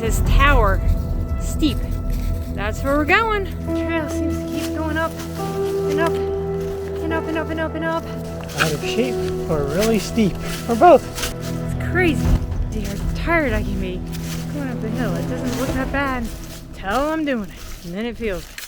says tower, steep. That's where we're going. The trail seems to keep going up and up and up and up and up and up. Out of shape or really steep, or both. It's crazy. See how tired I can be going up the hill. It doesn't look that bad until I'm doing it, and then it feels it.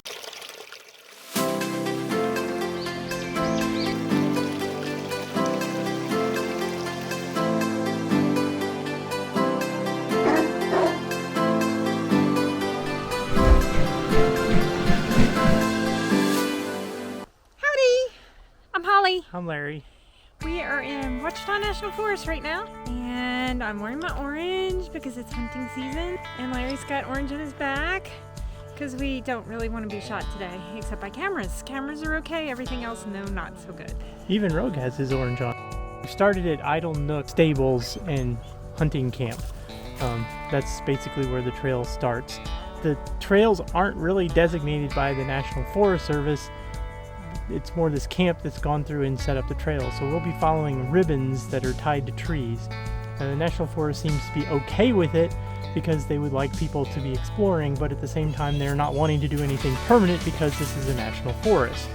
I'm Larry. We are in Ouachita National Forest right now, and I'm wearing my orange because it's hunting season, and Larry's got orange on his back because we don't really want to be shot today, except by cameras. Cameras are okay, everything else, no, not so good. Even Rogue has his orange on. We started at Idle Nook Stables and Hunting Camp. That's basically where the trail starts. The trails aren't really designated by the National Forest Service. It's more this camp that's gone through and set up the trail. So we'll be following ribbons that are tied to trees. And the National Forest seems to be okay with it because they would like people to be exploring, but at the same time they're not wanting to do anything permanent because this is a national forest.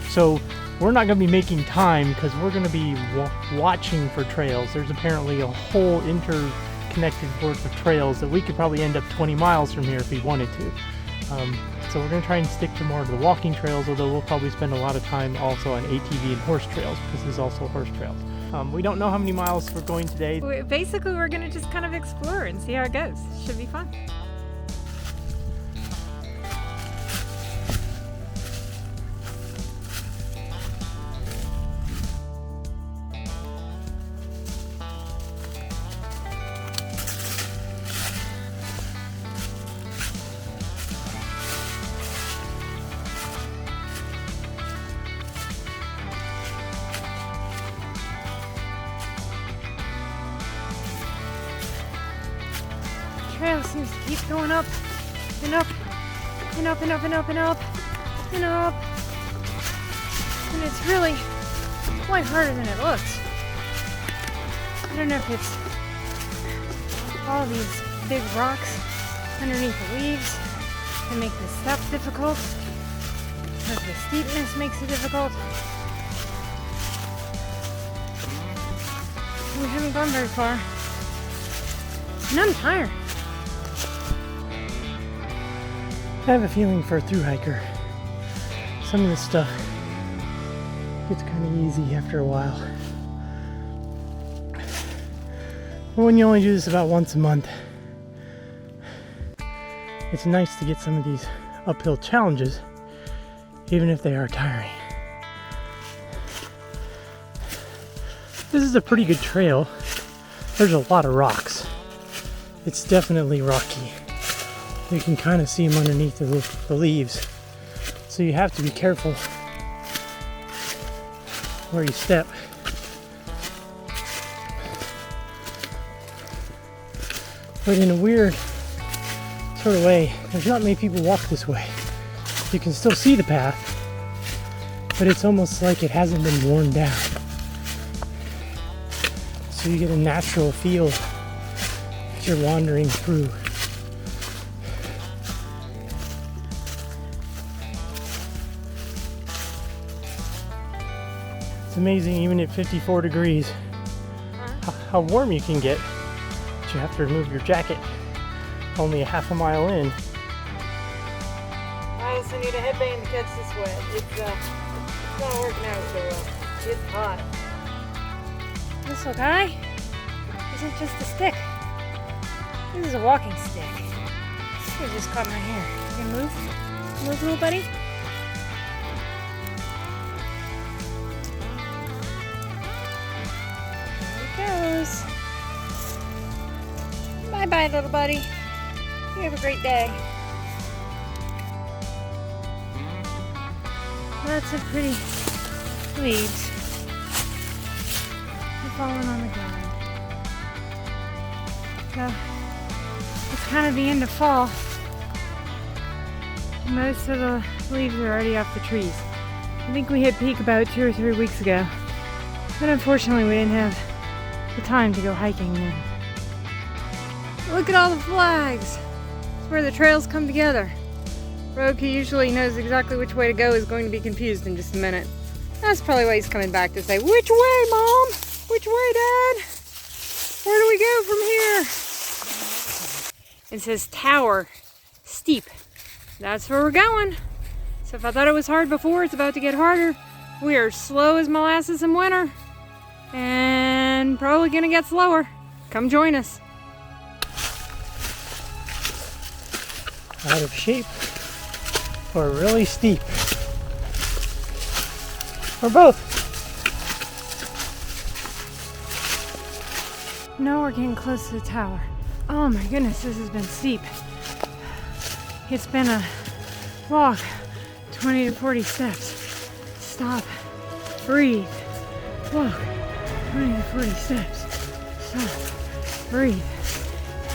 So we're not going to be making time because we're going to be watching for trails. There's apparently a whole interconnected worth of trails that we could probably end up 20 miles from here if we wanted to. So we're going to try and stick to more of the walking trails, although we'll probably spend a lot of time also on ATV and horse trails, because this is also horse trails. We don't know how many miles we're going today. Basically, we're going to just kind of explore and see how it goes. Should be fun. Trail seems to keep going up and up and up and up and up and up and up, and it's really quite harder than it looks. I don't know if it's all these big rocks underneath the leaves that make the steps difficult, or if the steepness makes it difficult. We haven't gone very far, and I'm tired. I have a feeling for a thru hiker. Some of this stuff gets kind of easy after a while. But when you only do this about once a month, it's nice to get some of these uphill challenges, even if they are tiring. This is a pretty good trail. There's a lot of rocks. It's definitely rocky. You can kind of see them underneath the leaves. So you have to be careful where you step. But in a weird sort of way, there's not many people walk this way. You can still see the path, but it's almost like it hasn't been worn down. So you get a natural feel as you're wandering through. It's amazing, even at 54 degrees, how warm you can get, but you have to remove your jacket only a half a mile in. I also need a headband to catch the sweat. It's not working out so well. It's hot. This little guy isn't just a stick. This is a walking stick. It just caught my hair. You gonna move? Move, little buddy? Goes. Bye-bye, little buddy. You have a great day. Lots of pretty leaves. They're falling on the ground. So, it's kind of the end of fall. Most of the leaves are already off the trees. I think we hit peak about 2 or 3 weeks ago. But unfortunately we didn't have the time to go hiking then. Look at all the flags. It's where the trails come together. Rogue, who usually knows exactly which way to go, is going to be confused in just a minute. That's probably why he's coming back to say, which way, Mom? Which way, Dad? Where do we go from here? It says tower, steep. That's where we're going. So if I thought it was hard before, it's about to get harder. We are slow as molasses in winter. And probably gonna get slower. Come join us. Out of shape or really steep? Or both? Now we're getting close to the tower. Oh my goodness, this has been steep. It's been a walk, 20 to 40 steps. Stop, breathe, walk, 20 to 40 steps. Stop, breathe.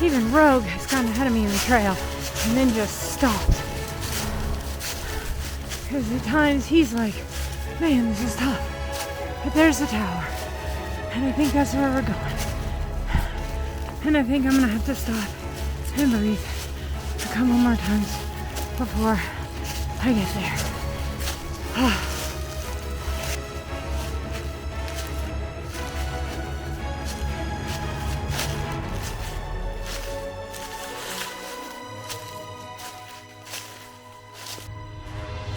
Even Rogue has gotten ahead of me in the trail and then just stopped. Because at times he's like, man, this is tough. But there's the tower. And I think that's where we're going. And I think I'm gonna have to stop and breathe a couple more times before I get there.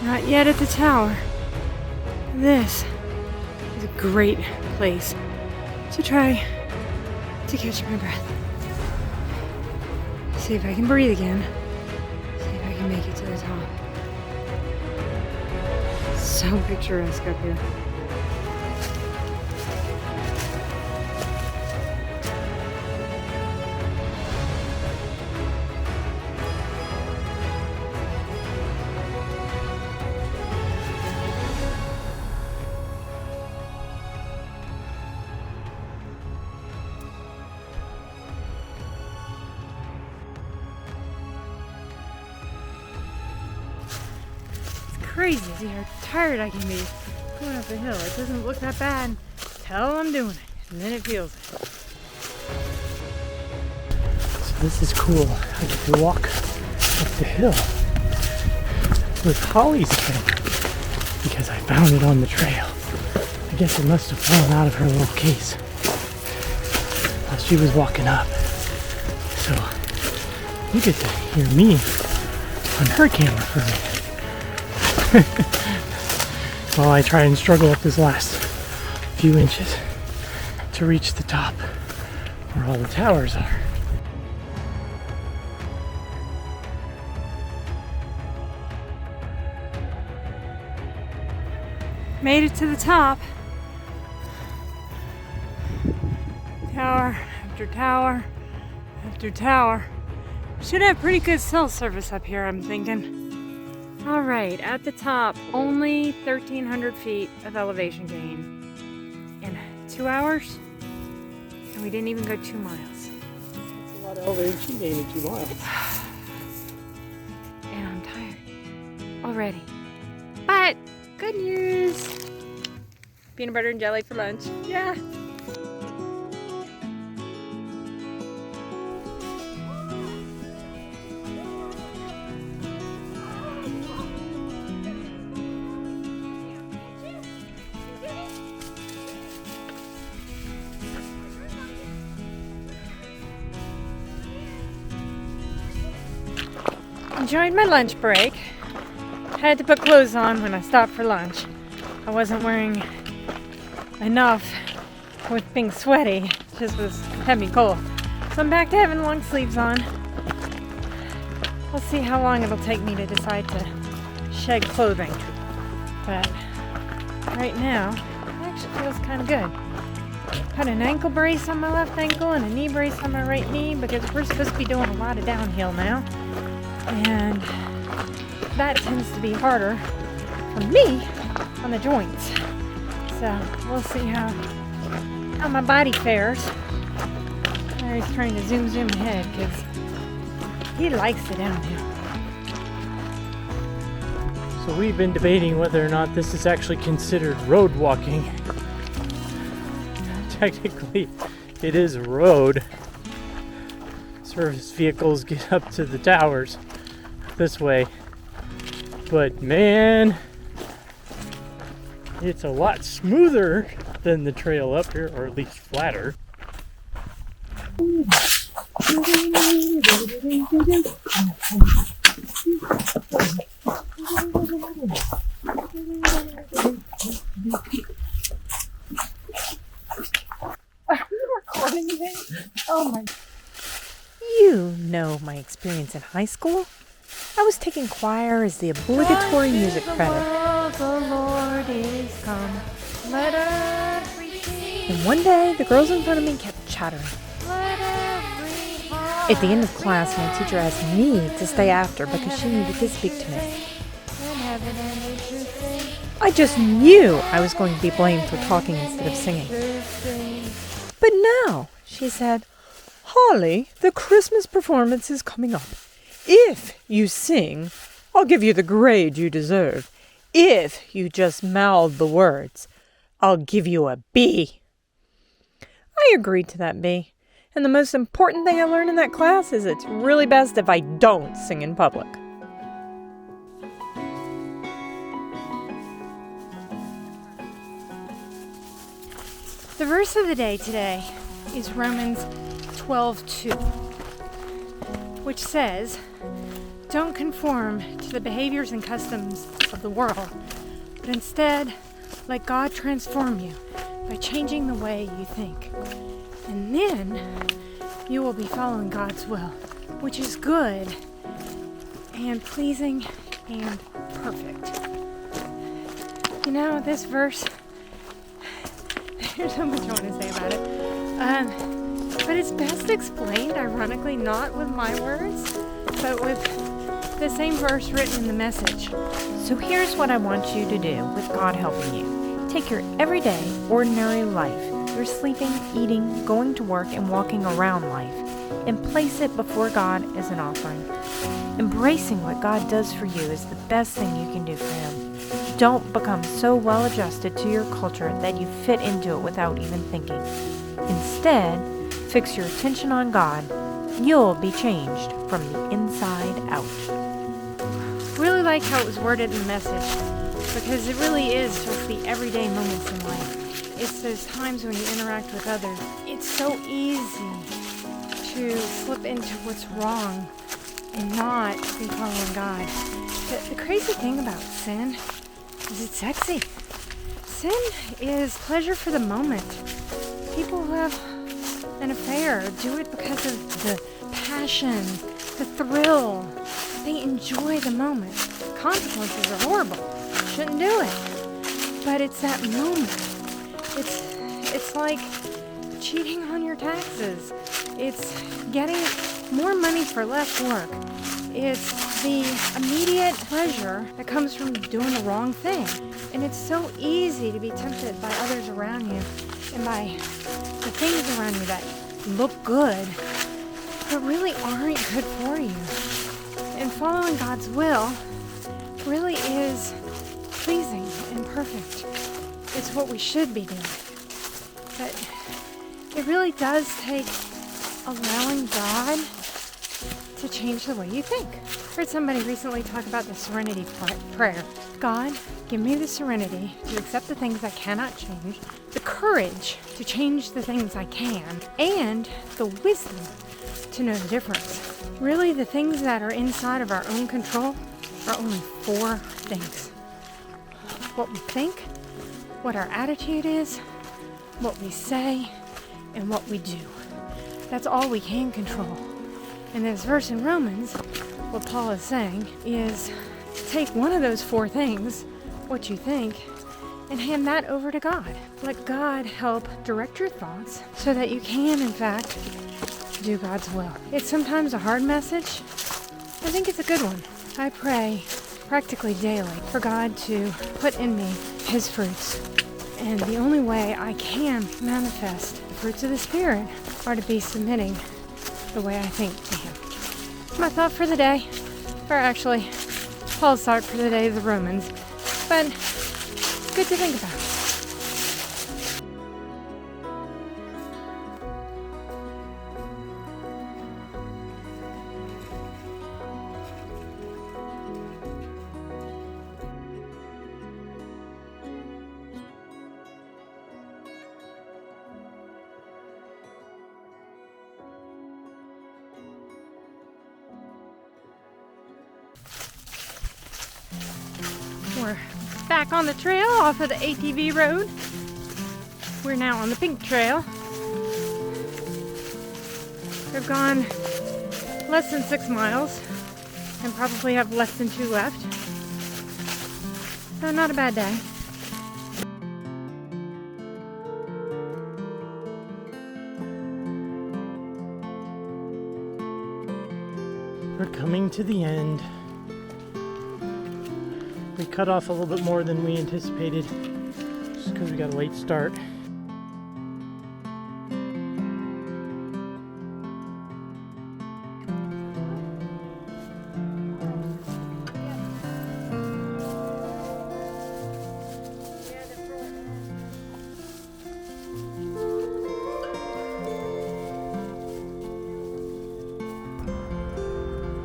Not yet at the tower. This is a great place to try to catch my breath. See if I can breathe again. See if I can make it to the top. So picturesque up here. Crazy to see how tired I can be going up the hill. It doesn't look that bad until I'm doing it, and then it feels it. So this is cool. I get to walk up the hill with Holly's thing because I found it on the trail. I guess it must have fallen out of her little case while she was walking up. So you get to hear me on her camera for a minute. While I try and struggle up this last few inches to reach the top where all the towers are. Made it to the top. Tower after tower after tower. Should have pretty good cell service up here, I'm thinking. All right, at the top, only 1,300 feet of elevation gain in 2 hours, and we didn't even go 2 miles. That's a lot of elevation gain in 2 miles. And I'm tired already. But good news. Peanut butter and jelly for lunch. Yeah. Enjoyed my lunch break. Had to put clothes on when I stopped for lunch. I wasn't wearing enough with being sweaty. It just was heavy cold. So I'm back to having long sleeves on. We'll see how long it'll take me to decide to shed clothing. But right now, it actually feels kind of good. Put an ankle brace on my left ankle and a knee brace on my right knee because we're supposed to be doing a lot of downhill now. And that tends to be harder for me on the joints. So we'll see how my body fares. Larry's trying to zoom ahead because he likes the downhill. So we've been debating whether or not this is actually considered road walking. Technically, it is a road. It's service vehicles get up to the towers this way. But man, it's a lot smoother than the trail up here, or at least flatter. Oh my. You know my experience in high school. I was taking choir as the obligatory music credit. The Lord is come. Let every And one day, the girls in front of me kept chattering. At the end of class, my teacher asked me to stay after because she needed to speak to me. I just knew I was going to be blamed for talking instead of singing. But now, she said, Holly, the Christmas performance is coming up. If you sing, I'll give you the grade you deserve. If you just mouth the words, I'll give you a B. I agreed to that B. And the most important thing I learned in that class is it's really best if I don't sing in public. The verse of the day today is Romans 12:2, which says, "Don't conform to the behaviors and customs of the world, but instead let God transform you by changing the way you think. And then you will be following God's will, which is good and pleasing and perfect." You know, this verse, there's so much I want to say about it. But it's best explained, ironically, not with my words, but with the same verse written in the Message. So here's what I want you to do with God helping you. Take your everyday, ordinary life, your sleeping, eating, going to work, and walking around life, and place it before God as an offering. Embracing what God does for you is the best thing you can do for Him. Don't become so well adjusted to your culture that you fit into it without even thinking. Instead, fix your attention on God. You'll be changed from the inside out. Really like how it was worded in the Message, because it really is just the everyday moments in life. It's those times when you interact with others. It's so easy to slip into what's wrong and not be following God. The crazy thing about sin is it's sexy. Sin is pleasure for the moment. People who have an affair do it because of the passion, the thrill. They enjoy the moment. Consequences are horrible. Shouldn't do it. But it's that moment. It's like cheating on your taxes. It's getting more money for less work. It's the immediate pleasure that comes from doing the wrong thing. And it's so easy to be tempted by others around you and by the things around you that look good, but really aren't good for you. And following God's will really is pleasing and perfect. It's what we should be doing. But it really does take allowing God to change the way you think. I heard somebody recently talk about the serenity prayer. God, give me the serenity to accept the things I cannot change, the courage to change the things I can, and the wisdom to know the difference. Really, the things that are inside of our own control are only 4 things. What we think, what our attitude is, what we say, and what we do. That's all we can control. In this verse in Romans, what Paul is saying is take one of those 4 things, what you think, and hand that over to God. Let God help direct your thoughts so that you can, in fact, do God's will. It's sometimes a hard message. I think it's a good one. I pray practically daily for God to put in me His fruits. And the only way I can manifest the fruits of the Spirit are to be submitting the way I think to Him. My thought for the day, or actually, Paul's thought for the day is the Romans, but it's good to think about. We're back on the trail off of the ATV road. We're now on the pink trail. We've gone less than 6 miles and probably have less than 2 left. So not a bad day. We're coming to the end. We cut off a little bit more than we anticipated just because we got a late start.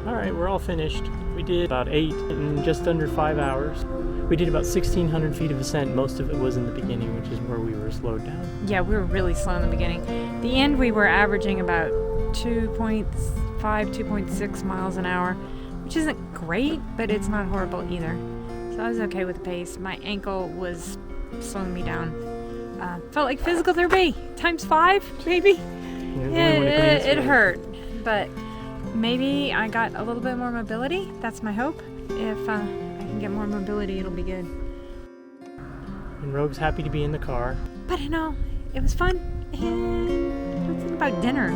Alright, we're all finished. We did about 8 in just under 5 hours. We did about 1,600 feet of ascent. Most of it was in the beginning, which is where we were slowed down. Yeah, we were really slow in the beginning. The end, we were averaging about 2.5, 2.6 miles an hour, which isn't great, but it's not horrible either. So I was okay with the pace. My ankle was slowing me down. Felt like physical therapy times 5, maybe. It hurt, but maybe I got a little bit more mobility. That's my hope. If I can get more mobility, it'll be good. And Rogue's happy to be in the car. But I know, it was fun. And let's think about dinner.